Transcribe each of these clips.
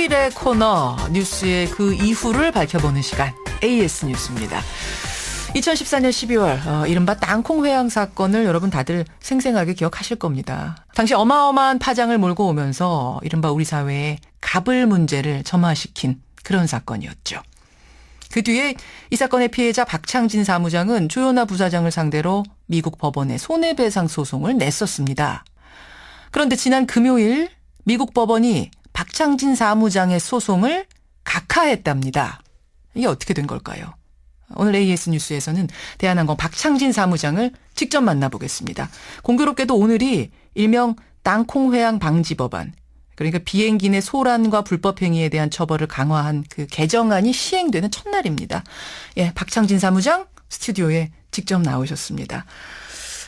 금요일의 코너 뉴스의 그 이후를 밝혀보는 시간 AS 뉴스입니다. 2014년 12월 이른바 땅콩 회항 사건을 여러분 다들 생생하게 기억하실 겁니다. 당시 어마어마한 파장을 몰고 오면서 이른바 우리 사회의 갑을 문제를 점화시킨 그런 사건이었죠. 그 뒤에 이 사건의 피해자 박창진 사무장은 조현아 부사장을 상대로 미국 법원에 손해배상 소송을 냈었습니다. 그런데 지난 금요일 미국 법원이 박창진 사무장의 소송을 각하했답니다. 이게 어떻게 된 걸까요? 오늘 AS 뉴스에서는 대한항공 박창진 사무장을 직접 만나보겠습니다. 공교롭게도 오늘이 일명 땅콩 회항 방지 법안, 그러니까 비행기 내 소란과 불법 행위에 대한 처벌을 강화한 그 개정안이 시행되는 첫날입니다. 예, 박창진 사무장 스튜디오에 직접 나오셨습니다.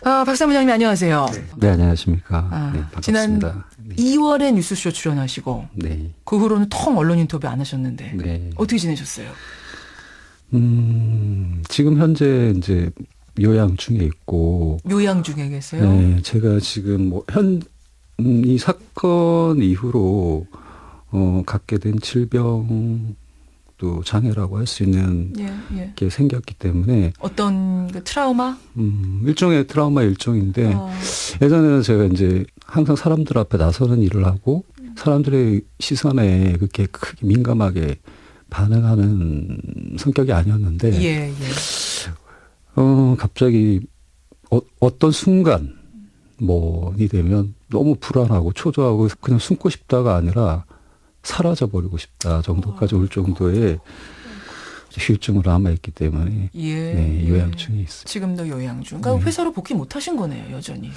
박 사무장님 안녕하세요. 네, 안녕하십니까. 네, 반갑습니다. 지난 네. 2월에 뉴스쇼 출연하시고 네. 그 후로는 통 언론 인터뷰 안 하셨는데 네. 어떻게 지내셨어요? 지금 현재 이제 요양 중에 있고. 요양 중에 계세요? 네, 제가 지금 이 사건 이후로 갖게 된 질병 또 장애라고 할 수 있는 게 생겼기 때문에 어떤 그 트라우마? 일종의 트라우마 일종인데 예전에는 제가 이제 항상 사람들 앞에 나서는 일을 하고 사람들의 시선에 그렇게 크게 민감하게 반응하는 성격이 아니었는데 갑자기 어떤 순간 뭐이 되면 너무 불안하고 초조하고 그냥 숨고 싶다가 아니라 사라져버리고 싶다 정도까지 올 정도의 휴증으로 남아있기 때문에 네, 요양 중에 있습니다. 지금도 요양 중. 그러니까 회사로 복귀 못하신 거네요, 여전히.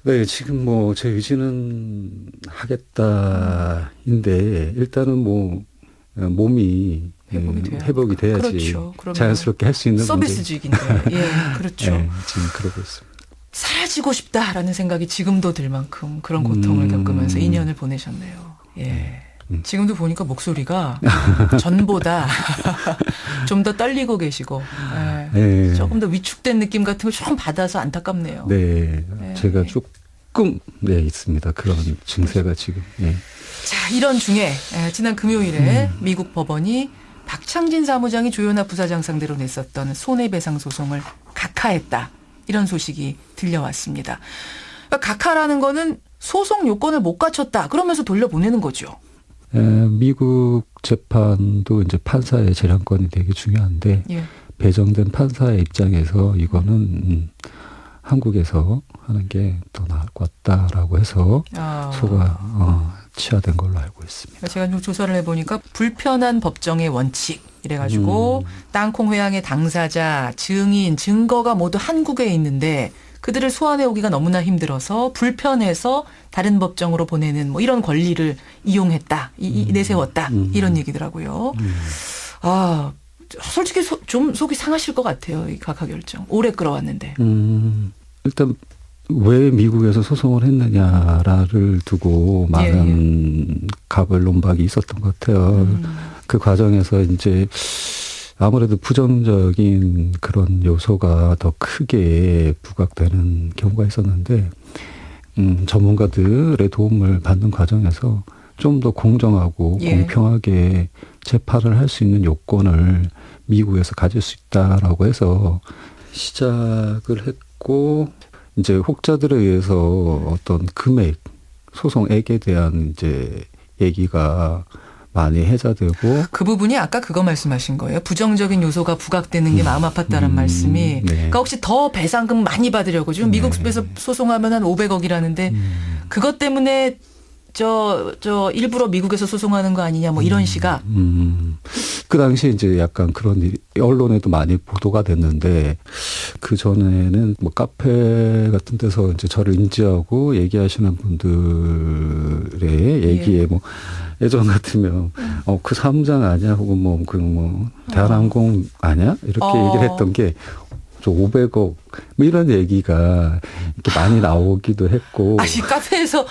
네, 지금 뭐 제 의지는 하겠다인데 일단은 뭐 몸이 회복이 돼야지 그렇죠. 자연스럽게 할 수 있는 서비스직인데. 그렇죠. 네, 지금 그러고 있습니다. 사라지고 싶다라는 생각이 지금도 들 만큼 그런 고통을 겪으면서 2년을 보내셨네요. 예. 지금도 보니까 목소리가 전보다 좀 더 떨리고 계시고 조금 더 위축된 느낌 같은 걸 좀 받아서 안타깝네요. 네, 제가 조금 있습니다. 그런 증세가 지금. 자, 이런 중에 지난 금요일에 미국 법원이 박창진 사무장이 조현아 부사장 상대로 냈었던 손해배상 소송을 각하했다. 이런 소식이 들려왔습니다. 그러니까 각하라는 거는 소송 요건을 못 갖췄다. 그러면서 돌려보내는 거죠. 미국 재판도 이제 판사의 재량권이 되게 중요한데 배정된 판사의 입장에서 이거는 한국에서 하는 게 더 나을 것 같다라고 해서 소가 취하된 걸로 알고 있습니다. 제가 좀 조사를 해보니까 불편한 법정의 원칙 이래가지고 땅콩 회항의 당사자, 증인, 증거가 모두 한국에 있는데 그들을 소환해 오기가 너무나 힘들어서 불편해서 다른 법정으로 보내는 뭐 이런 권리를 이용했다, 내세웠다 이런 얘기더라고요. 솔직히 좀 속이 상하실 것 같아요. 이 각하 결정. 오래 끌어왔는데. 일단 왜 미국에서 소송을 했느냐를 두고 많은 갑을 논박이 있었던 것 같아요. 그 과정에서 이제 아무래도 부정적인 그런 요소가 더 크게 부각되는 경우가 있었는데 전문가들의 도움을 받는 과정에서 좀 더 공정하고 공평하게 재판을 할 수 있는 요건을 미국에서 가질 수 있다라고 해서 시작을 했고 이제 혹자들에 의해서 어떤 금액, 소송액에 대한 이제 얘기가 많이 해자되고 그 부분이 아까 그거 말씀하신 거예요. 부정적인 요소가 부각되는 게 마음 아팠다는 말씀이. 그러니까 혹시 더 배상금 많이 받으려고 지금 미국에서 소송하면 한 500억이라는데 그것 때문에 저 일부러 미국에서 소송하는 거 아니냐 뭐 이런 시각. 그 당시에 이제 약간 그런 일이 언론에도 많이 보도가 됐는데 그 전에는 뭐 카페 같은 데서 이제 저를 인지하고 얘기하시는 분들의 얘기에 뭐 예전 같으면 그 사무장 아니야 혹은 대한항공 아니야 이렇게 얘기를 했던 게 저 500억 뭐 이런 얘기가 이렇게 많이 나오기도 했고. 카페에서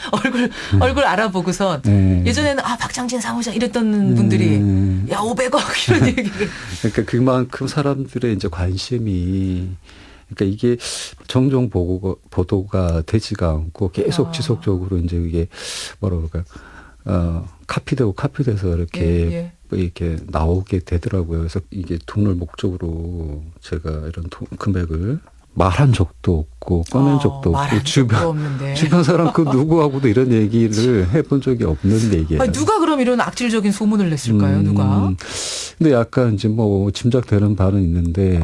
얼굴 알아보고서 예전에는 박창진 사무장 이랬던 분들이 야 500억 이런 얘기를. 그러니까 그만큼 사람들의 이제 관심이 그러니까 이게 정정 보도가 되지가 않고 계속 지속적으로 이제 이게 뭐라 그럴까요? 카피돼서 이렇게 예, 예. 이렇게 나오게 되더라고요. 그래서 이게 돈을 목적으로 제가 이런 금액을 말한 적도 없고 꺼낸 적도 없고 주변 사람 그 누구하고도 이런 얘기를 해본 적이 없는 얘기예요. 아니, 누가 그럼 이런 악질적인 소문을 냈을까요? 누가? 근데 약간 이제 뭐 짐작되는 바는 있는데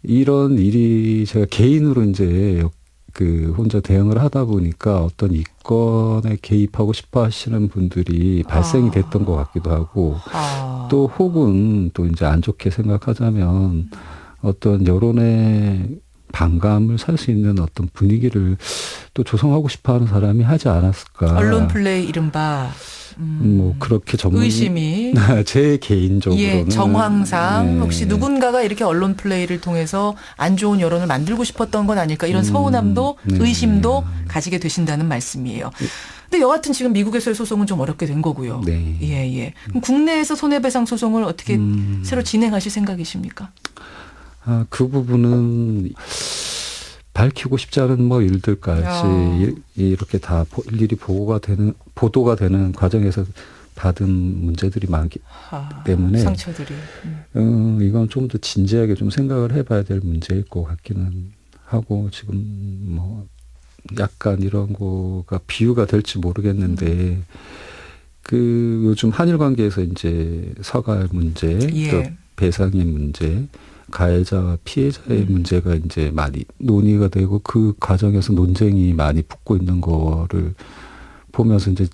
이런 일이 제가 개인으로 이제 그 혼자 대응을 하다 보니까 어떤 이권에 개입하고 싶어 하시는 분들이 발생이 됐던 것 같기도 하고 또 혹은 또 이제 안 좋게 생각하자면 어떤 여론의 반감을 살 수 있는 어떤 분위기를 또 조성하고 싶어 하는 사람이 하지 않았을까. 언론 플레이 이른바 뭐 그렇게 의심이 제 개인적으로는 예, 정황상 네. 혹시 누군가가 이렇게 언론 플레이를 통해서 안 좋은 여론을 만들고 싶었던 건 아닐까 이런 서운함도 네. 의심도 가지게 되신다는 말씀이에요. 근데 여하튼 지금 미국에서의 소송은 좀 어렵게 된 거고요. 네. 예, 예. 그럼 국내에서 손해배상 소송을 어떻게 새로 진행하실 생각이십니까? 그 부분은 밝히고 싶지 않은 뭐 일들까지 이렇게 다 일일이 보도가 되는 과정에서 받은 문제들이 많기 때문에 상처들이. 이건 좀 더 진지하게 좀 생각을 해봐야 될 문제일 것 같기는 하고 지금 뭐 약간 이런 거가 비유가 될지 모르겠는데 그 요즘 한일 관계에서 이제 서갈 문제, 예. 또 배상의 문제. 가해자와 피해자의 문제가 이제 많이 논의가 되고 그 과정에서 논쟁이 많이 붙고 있는 거를 보면서 이제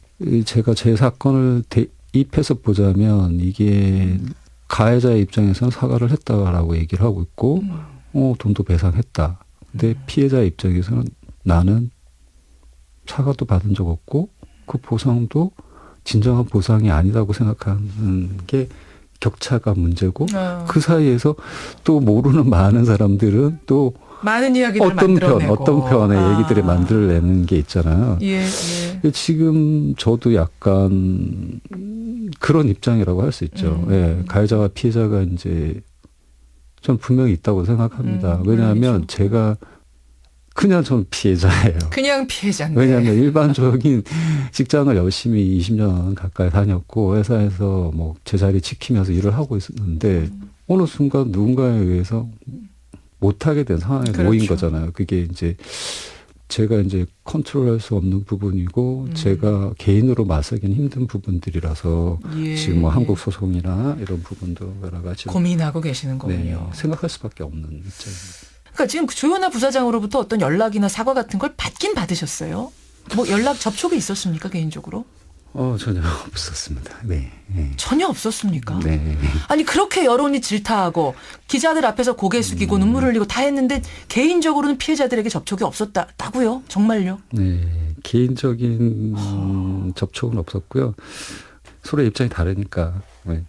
제가 제 사건을 대입해서 보자면 이게 가해자의 입장에서는 사과를 했다라고 얘기를 하고 있고 돈도 배상했다. 근데 피해자의 입장에서는 나는 사과도 받은 적 없고 그 보상도 진정한 보상이 아니라고 생각하는 게 격차가 문제고 그 사이에서 또 모르는 많은 사람들은 또 많은 이야기를 만들어내고 어떤 편의 얘기들을 만들어내는 게 있잖아요. 예, 예. 지금 저도 약간 그런 입장이라고 할 수 있죠. 예, 가해자와 피해자가 이제 전 분명히 있다고 생각합니다. 왜냐하면 제가 그냥 전 피해자예요. 그냥 피해자인데. 왜냐하면 일반적인 직장을 열심히 20년 가까이 다녔고 회사에서 뭐 제 자리 지키면서 일을 하고 있었는데 어느 순간 누군가에 의해서 못하게 된 상황에 그렇죠. 놓인 거잖아요. 그게 이제 제가 이제 컨트롤할 수 없는 부분이고 제가 개인으로 맞서기는 힘든 부분들이라서 예, 지금 뭐 한국 소송이나 이런 부분도 여러 가지 고민하고 계시는 거군요. 네, 생각할 수밖에 없는 입장입니다. 그러니까 지금 조현아 부사장으로부터 어떤 연락이나 사과 같은 걸 받긴 받으셨어요? 뭐 연락 접촉이 있었습니까 개인적으로? 전혀 없었습니다. 네. 네. 전혀 없었습니까? 네. 아니 그렇게 여론이 질타하고 기자들 앞에서 고개 숙이고 눈물 흘리고 다 했는데 개인적으로는 피해자들에게 접촉이 없었다고요? 정말요? 네. 개인적인 접촉은 없었고요. 서로 입장이 다르니까. 네.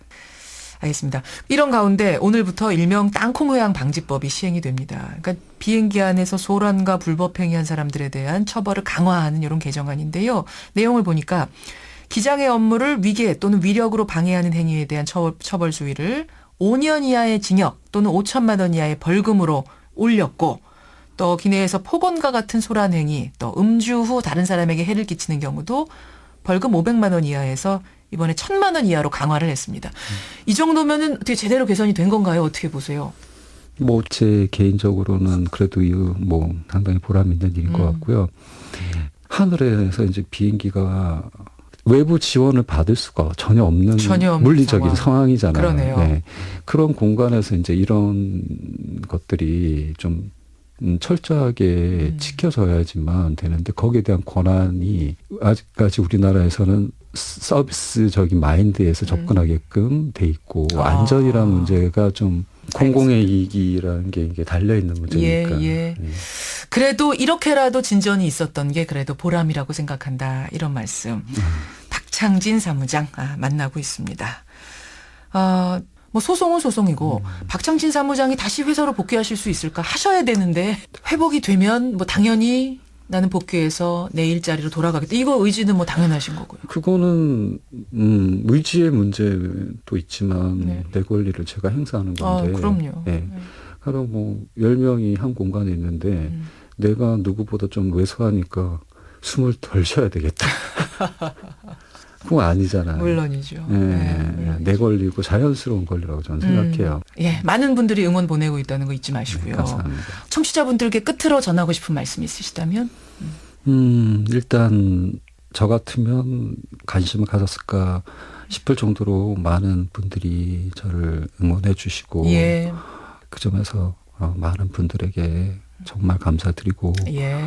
알겠습니다. 이런 가운데 오늘부터 일명 땅콩회항 방지법이 시행이 됩니다. 그러니까 비행기 안에서 소란과 불법 행위한 사람들에 대한 처벌을 강화하는 이런 개정안인데요. 내용을 보니까 기장의 업무를 위계 또는 위력으로 방해하는 행위에 대한 처벌 수위를 5년 이하의 징역 또는 5천만 원 이하의 벌금으로 올렸고 또 기내에서 폭언과 같은 소란 행위 또 음주 후 다른 사람에게 해를 끼치는 경우도 벌금 500만 원 이하에서 이번에 1,000만 원 이하로 강화를 했습니다. 이 정도면은 어떻게 제대로 개선이 된 건가요? 어떻게 보세요? 뭐 제 개인적으로는 그래도 뭐 상당히 보람 있는 일인 것 같고요. 하늘에서 이제 비행기가 외부 지원을 받을 수가 전혀 없는 물리적인 상황이잖아요. 그러네요. 네. 그런 공간에서 이제 이런 것들이 좀 철저하게 지켜져야지만 되는데 거기에 대한 권한이 아직까지 우리나라에서는 서비스적인 마인드에서 접근하게끔 돼 있고 안전이라는 문제가 좀 공공의 이익이라는 게 이게 달려있는 문제니까. 예. 그래도 이렇게라도 진전이 있었던 게 그래도 보람이라고 생각한다. 이런 말씀. 박창진 사무장 만나고 있습니다. 뭐 소송은 소송이고 박창진 사무장이 다시 회사로 복귀하실 수 있을까 하셔야 되는데 회복이 되면 뭐 당연히 나는 복귀해서 내 일자리로 돌아가겠다. 이거 의지는 뭐 당연하신 거고요. 그거는 의지의 문제도 있지만 내 권리를 제가 행사하는 건데. 그럼요. 네. 바로 뭐 10명이 한 공간에 있는데 내가 누구보다 좀 왜소하니까 숨을 덜 쉬어야 되겠다. 그건 아니잖아요. 물론이죠. 예, 물론이죠. 내 권리고 자연스러운 권리라고 저는 생각해요. 예, 많은 분들이 응원 보내고 있다는 거 잊지 마시고요. 네, 감사합니다. 청취자분들께 끝으로 전하고 싶은 말씀 있으시다면? 일단 저 같으면 관심을 가졌을까 싶을 정도로 많은 분들이 저를 응원해 주시고 예, 그 점에서 많은 분들에게 정말 감사드리고 예,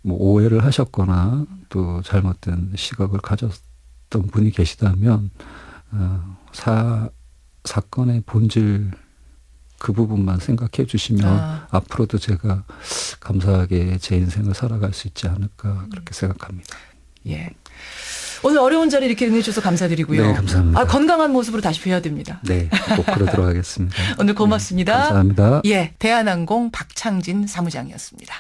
뭐 오해를 하셨거나 또 잘못된 시각을 가졌던 분이 계시다면 사건의 본질 그 부분만 생각해 주시면 앞으로도 제가 감사하게 제 인생을 살아갈 수 있지 않을까 그렇게 생각합니다. 예. 오늘 어려운 자리 이렇게 응해주셔서 감사드리고요. 네, 감사합니다. 건강한 모습으로 다시 뵈야 됩니다. 네, 꼭 그러도록 하겠습니다. 오늘 고맙습니다. 감사합니다. 예, 대한항공 박창진 사무장이었습니다.